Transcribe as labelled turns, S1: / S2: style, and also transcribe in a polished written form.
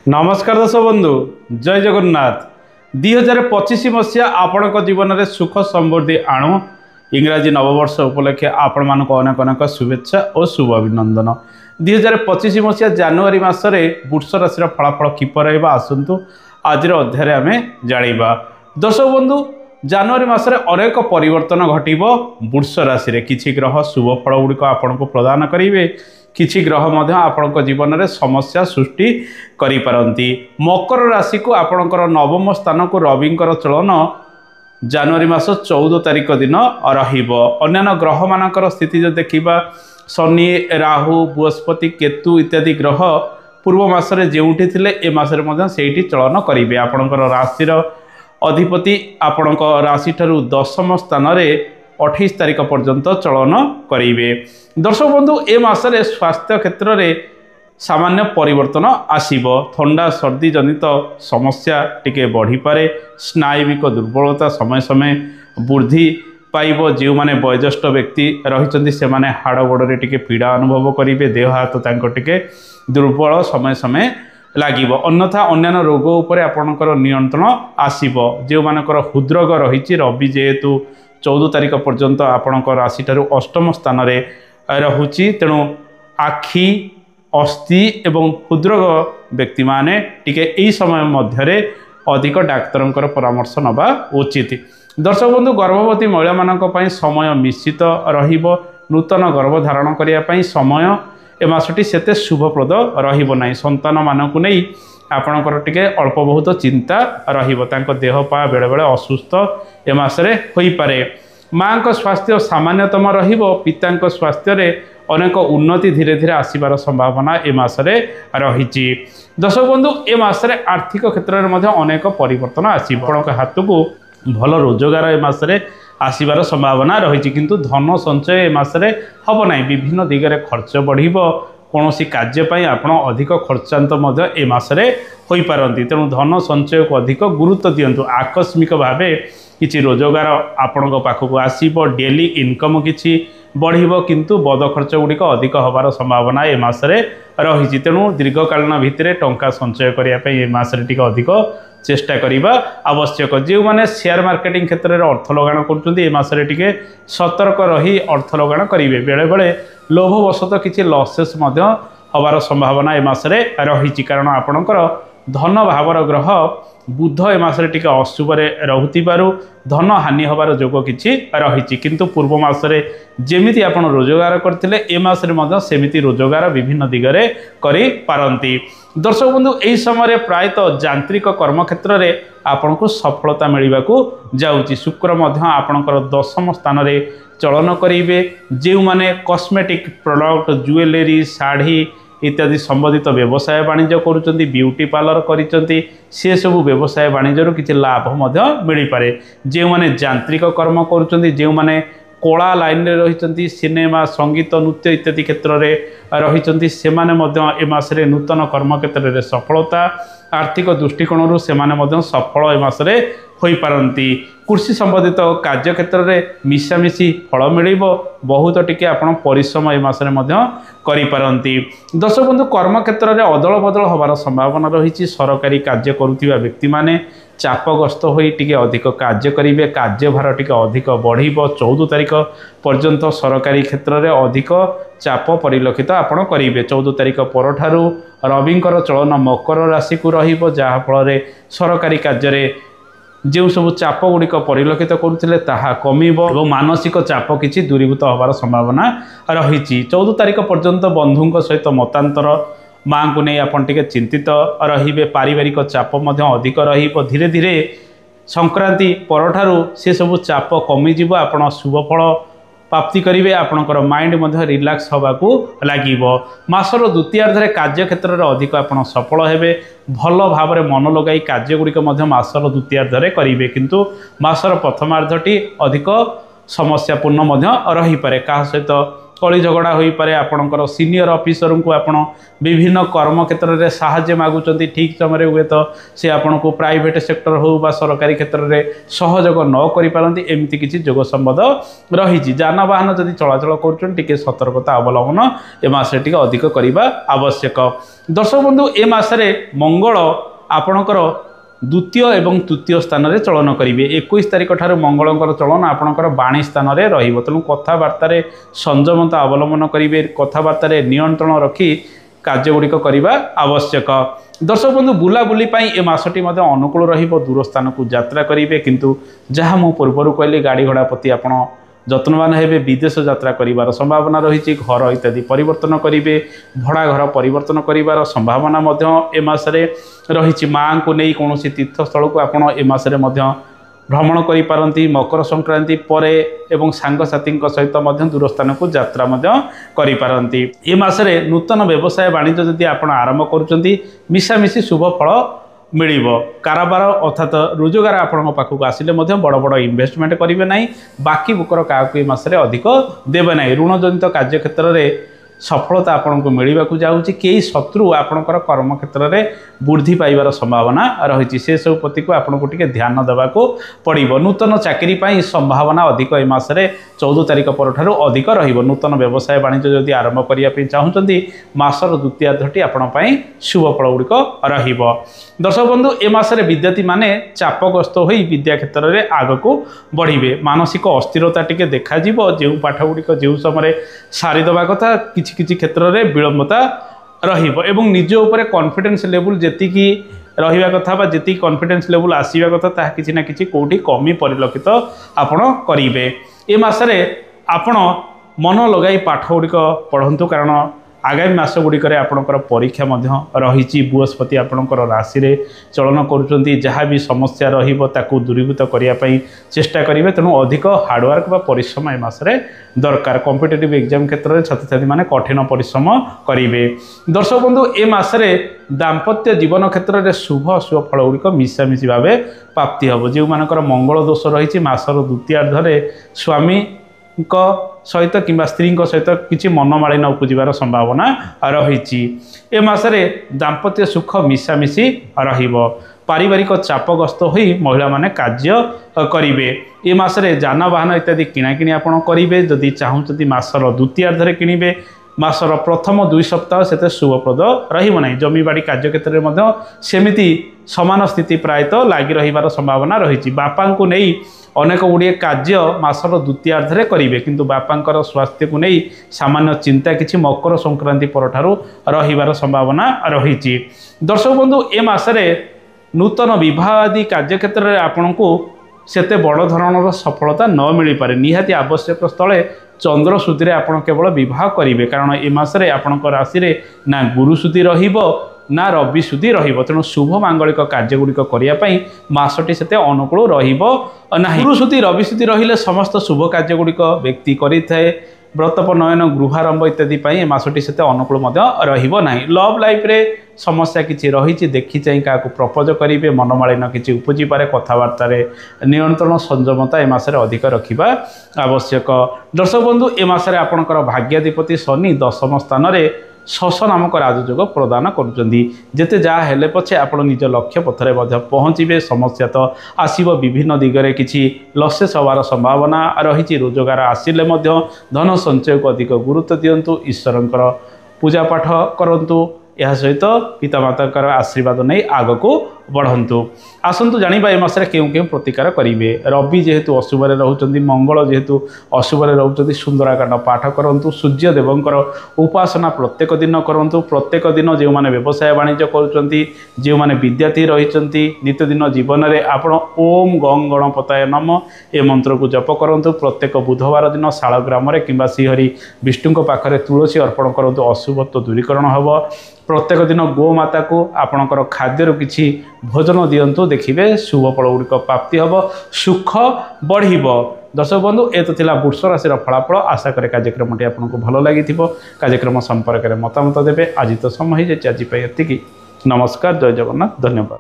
S1: नमस्कार दर्शक बंधु जय जगन्नाथ 2025 मसीहा आपण जीवन में सुख समृद्धि आणु। इंग्राजी नववर्ष उपलक्षे आपण मानक अनेक अनेक शुभेच्छा और शुभ अभिनंदन। 2025 मसीहा जनवरी मसरे वृष राशि फलाफल किपर आसतु आज अध्याय आम जाना। दर्शक बंधु जनवरी मसरे अनेक परिवर्तन घटव वृष राशि किछि ग्रह शुभ फल गुड़िक आपण को प्रदान करेंगे, किछि ग्रह मध्य आपण जीवन में समस्या सृष्टि करि पारंती। मकर राशि को आपणकर नवम स्थान को रविंकर चलन जनवरी मास 14 तारिख दिन रहिबो। अन्य ग्रह मानकर स्थिति जो देखिबा शनि राहु बृहस्पति केतु इत्यादि ग्रह पूर्व मासरे जेउठी थिले ए मासरे मध्य सेठी चलन करिवे। आपणकर राशिर अधिपति आपणक राशि ठारू दशम स्थान रे 28 तारिख पर्यंत चलन करेंगे। दर्शक बंधु ए मासरे स्वास्थ्य क्षेत्र में सामान्य परिवर्तन आसीबो। थंडा सर्दी जनित समस्या टिके बढ़ी पारे। स्नायुविक दुर्बलता समय समय वृद्धि पाइबो। जो माने वयोज्येष्ठ व्यक्ति रही से माने हाड़ गोड़े टिके पीड़ा अनुभव करेंगे। देह हाथ तांको टिके दुर्बल समय समय लागिबो। अन्यथा अन्य रोग उपरे आपणकर नियंत्रण आसीबो। जो मानकर हृदरोग रही रवि जेहेतु 14 तारिख पर्यंत आपणकर राशि ठारू अष्टम स्थान रे रहुची, तेणु आखि अस्थि एवं हृदरोग व्यक्ति माने टिके एई समय मध्यरे अधिक डाक्तरंकर परामर्श नबा उचित। दर्शक बंधु गर्भवती महिला मानक पई समय निश्चित रहिबो। नूतन गर्भ धारण करिया पई समय ए मासटी सेते शुभप्रद रहिबो नाही। संतान मानकु नै आपणकर टिके अल्प बहुत चिंता रहिबो। तांको देह पा बेले बेले असुस्थ ए मासरे होई पारे। माँ को स्वास्थ्य सामान्यतम रहिबो। पिता को स्वास्थ्य रे अनेक उन्नति धीरे धीरे आसीबार संभावना ए मासरे रहिछि। दर्शक बंधु ए मासरे आर्थिक क्षेत्र में मध्य अनेक परिवर्तन आसीबो। आपणक हाथ को भल रोजगार ए मासरे आसीबार संभावना रही, किंतु धन संचय ए मासरे हब नाही। विभिन्न दिगरे खर्च बढ़िबो। कौनसी कार्यपाई आपण अधिक खर्चांत मध्य ए मासरे होई पारंती। तेणु धन संचय को अधिक गुरुत्व दियंतु। आकस्मिक भावे किछि रोजगार आपण पाखक आसीबो। डेली इनकम किछि बढ़िबो, किंतु बद खर्च गुड़िक अधिक हबार संभावना ए मासरे रही। तेणु दीर्घकालीन भितर टंका संचय करिया पई ए मासरे टिक अधिक चेष्टा करिबा आवश्यक। जो माने शेयर मार्केटिंग क्षेत्र में अर्थ लगाण करछन्ती ए मासरे टिके सतर्क रही अर्थ लगाण करिवे। बेले बेले लोभवशत किछि लॉसेस मध्य हबार संभावना ए मासरे रही, कारण आपणकर धन भावर ग्रह बुध ए मासरे टिके अशुभ रहुतिबारु धन हानि हबार जोग किछि रही। किंतु पूर्व मासरे जेमिति आपण रोजगार करथिले ए मासरे मध्य सेमिति रोजगार विभिन्न दिगरे करि पारंती। दर्शक बंधु एही समय प्रायतः यांत्रिक कर्म क्षेत्र में आपण को सफलता मिलवा जाउची। शुक्र मध्य आपणकर दशम स्थान रे चलन करेंगे। जो माने कॉस्मेटिक प्रोडक्ट ज्वेलरी साड़ी इत्यादि संबंधित व्यवसाय वाणिज्य करुचंती, ब्यूटी पार्लर करिचंती, से सब व्यवसाय वाणिज्य किछि लाभ मध्य मिल पारे। जो माने यांत्रिक कर्म करुचंती, जो माने कला लाइन रे रहिचंती, सिनेमा संगीत नृत्य इत्यादि क्षेत्र में रहिचंती, सेमाने मध्य ए मासरे नूतन कर्म क्षेत्र में सफलता। आर्थिक दृष्टिकोण से सफल ए मासरे होई पारंती। कृषि संबंधित कार्य क्षेत्र में मिशामिशी फल मिलिबो। बहुत टिके आपण परिश्रम ए मासरे मध्य करि पारंती। दर्शक बंधु कर्म क्षेत्र में अदल बदल हबार संभावना रही। सरकारी कार्य करुथिबा व्यक्ति माने चापग्रस्त होई टिके अधिक कार्य करिवे। कार्यभार टिके अधिक बढ़िबो। 14 तारिख पर्यंत सरकारी क्षेत्र में अधिक चाप परिलक्षित आपण करिवे। 14 तारिख परठारु रविंकर चलन मकर राशि को रहिबो, जहा फल सरकारी कार्य जो सब चाप गुड़िक परिलक्षित करुथिले ताहा कमिबो और मानसिक चाप किछि दूरीभूत हबार संभावना रही। 14 तारिख पर्यंत बंधुଙ୍କ सहित मतांतर माँ को नहीं आपन टिके चिंतित रहिबे। पारिवारिक चाप मध्य अधिक रहिबो। धीरे धीरे संक्रांति परठारु से सब चाप कमी जिवो। आपण शुभ फल प्राप्ति करेंगे। आपणकर माइंड मध्य रिलैक्स होबाकू लागिबो। मासर द्वितीयार्धरे कार्य क्षेत्र में अधिक आपण सफल हेबे। भल भाव में मन लगाई कार्य गुड़िक मासर द्वितीयार्धरे करेंगे, किंतु मासर प्रथमार्धटी अधिक समस्यापूर्ण रही पारे क्या सहित कली झगड़ा हो पारे आपणकर सीनियर ऑफिसर को आपण विभिन्न कर्म क्षेत्र में साहाय्य मागुंट ठीक समय हुए तो सी आपन को प्राइवेट सेक्टर हो बा सरकारी क्षेत्र में सहयोग न करें एमती किसी जोग संबंध रही जानवाहन जदि चलाचल कर सतर्कता अवलंबन ए मासे टिके अधिक करने आवश्यक। दर्शक बंधु ए मासरे मंगल आपणकर द्वितीय एवं तृतीय स्थान में चलन करेंगे 21 तारिख ठार मंगलर चलन आपणकर वाणी स्थान में रही तेणु कथबार्तार संयमता अवलंबन करेंगे कथबार्तार नियंत्रण रखी कार्यगुड़िक करने आवश्यक। दर्शक बंधु बुलाबुली ए मासटी अनुकूल दूर स्थान को यात्रा करेंगे किंतु जहाँ मु पूर्वर कहली गाड़ी घोड़ा प्रति आपण जत्नवान हेबे विदेश यात्रा करिवार संभावना रही घर इत्यादि परिवर्तन करेंगे भड़ा घर परिवर्तन करिवार संभावना ए मासरे रही माँ को नहीं कौन तीर्थस्थल को आपण ए मासरे भ्रमण करि पारंती मकर संक्रांति परे एवं सांगसाथी सहित दूर स्थान को यात्रा करि पारंती। ए मासरे नूतन व्यवसाय वाणिज्य जदि आपण आरंभ करुचंती मिशामिशी शुभ फल मिल कारोबार अर्थात रोजगार आपण पाखक आसिले बड़ बड़ इन्वेस्टमेंट करेंगे ना बाकी बुकर क्या मासरे अधिक देवे ना ऋण जनित कार्य क्षेत्र में सफलता आपन को मिलवा जाऊँगी कई शत्रु आपणकर कर्म क्षेत्र में वृद्धि पाइबार संभावना रही से सब प्रति को आपन को ध्यान देवाक पड़ो। नूतन चाकरी संभावना अधिक ए मासरे 14 तारिख पर अधिक नूतन व्यवसाय वाणिज्य जदि आरंभ करने चाहूँगी मासर द्वितीयार्धटी आपण शुभ फल गुड़िक रहिबो। दर्शक बंधु ए मासरे विद्यार्थी माने चापग्रस्त हो विद्या क्षेत्र में आग को बढ़े मानसिक अस्थिरता टिके देखा जो पाठ गुड़िक जो समय सारीदवा कथा किछि क्षेत्र में विलंबता रहिबो एवं निज ऊपर कॉन्फिडेंस लेवल जेतिकी रहिबा कथा बा जेति कॉन्फिडेंस लेवल आसीबा कथा ता किछि ना किछि कोठी कमी परिलक्षित आपण करिवे। ए मासरे आपण मन लगाई पाठ गुड़िक पढ़ंतु कारण आगामी मास गुड़िकर आपणकर परीक्षा रही बृहस्पति आपणकर राशि रे चलन करुँच जहाँ भी समस्या रही दूरीभूत करने चेष्टा करेंगे तेणु अधिक हार्डवर्क बा परिश्रम ए मासरे दरकार कॉम्पिटिटिव एग्जाम क्षेत्र में छात्र छात्री मैंने कठिन परिश्रम करेंगे। दर्शक बंधु ए मासरे दाम्पत्य जीवन क्षेत्र में शुभ अशुभ फल गुड़िक मिशामिशी भाव प्राप्ति हम जो मानकर मंगल दोष रही मासर द्वितीयार्धरे स्वामी सहित कि स्त्री सहित किसी मनमालिन उपजार संभावना रही। ए मासरे दाम्पत्य सुख मिशामिशी रहिबो पारिवारिक चापग्रस्त हो महिला माने कार्य करेंगे। ए मासरे जानवाहन इत्यादि किणाकिणी आपड़ करेंगे जदि चाहूँगी मासर द्वितीयार्धरे किणवे मासर प्रथम 2 सप्ताह से शुभप्रद रही जमी बाड़ी कार्य क्षेत्र में सेमिति समान स्थिति प्रायतः लगी रही संभावना रही। बापा को नहीं अनेक गुड़िए कार्य मासर द्वितीयार्धरे करेंगे किंतु बापांकर स्वास्थ्य को नहीं सामान्य चिंता किसी मकर संक्रांति पर रही संभावना रही। दर्शक बंधु ए मासरे नूतन विवाह आदि कार्य क्षेत्र में आपण को सेते बड़ धरणर सफलता न मिल पारे निहाती आवश्यक स्थले चंद्र सुधी आपड़ केवल बह करेंगे कारण ए मासरे आपण राशि रे ना गुरु सुधी रहिबो ना रवि सुधी रहिबो तेणु शुभ मांगलिक कार्यगुड़िक करने मासटी से अनुकूल रहिबो नाही। गुरु सुधी रवि सुधी रहिले समस्त शुभ कार्यगुड़िक व्यक्ति करिथाए व्रतपनयन गृहारंभ इत्यादि मासटी से अनुकूल रहिबो नाही। लव लाइफ रे समस्या किसी रही देखी चाह क्या प्रपोज करेंगे मनमालिन किसी उपजी पारे कथबार्ता नियंत्रण संयमता ए मासरे अधिक रखा आवश्यक। दर्शक बंधु ए मासरे आपणकर भाग्याधिपति शनि 10म स्थान में शश नामक राजयोग प्रदान करते जहाँ हेले पछे आपण निज लक्ष्य पथरे पहुँचे समस्या तो आसब विभिन्न दिगरे किसी लसेस हवार संभावना रही रोजगार आसिले धन संचय को अधिक गुरुत्व दिंतु ईश्वर पूजा पाठ करंतु यह सहित पितामाता आशीर्वाद नहीं आग को बढ़ंतु। आसतु जानिबा ए मासरे केउं केउं प्रतिकार करेंगे। रवि जेहेतु अशुभरे रहउचंदी मंगल जेहेतु अशुभरे रहउचंदी सुंदराकांड पाठ करंतु सूर्य देवंकर उपासना प्रत्येक दिन करंतु प्रत्येक दिन जो माने व्यवसाय वाणिज्य करुचंती जो माने विद्यार्थी रहिचंती नित्यदिन जीवन में आपण ओम गं गणपताय नम ए मंत्र को जप करंतु प्रत्येक बुधवार दिन शालग्राम किंबा श्रीहरि विष्णु पाखरे तुलसी अर्पण करंतु अशुभत्व दूरीकरण हब। प्रत्येक दिन गोमाता को आपणकर खाद्यर किछि भोजन दिंतु देखिए शुभ फल गुड़िक प्राप्ति हम सुख बढ़। दर्शक बंधु ए तो थिला वृष राशि फलाफल आशा करे कार्यक्रमटी आपको भल लगी कार्यक्रम संपर्क में मतामत देवे। आज तो समय हो जाए आज एतिकी नमस्कार जय जगन्नाथ धन्यवाद।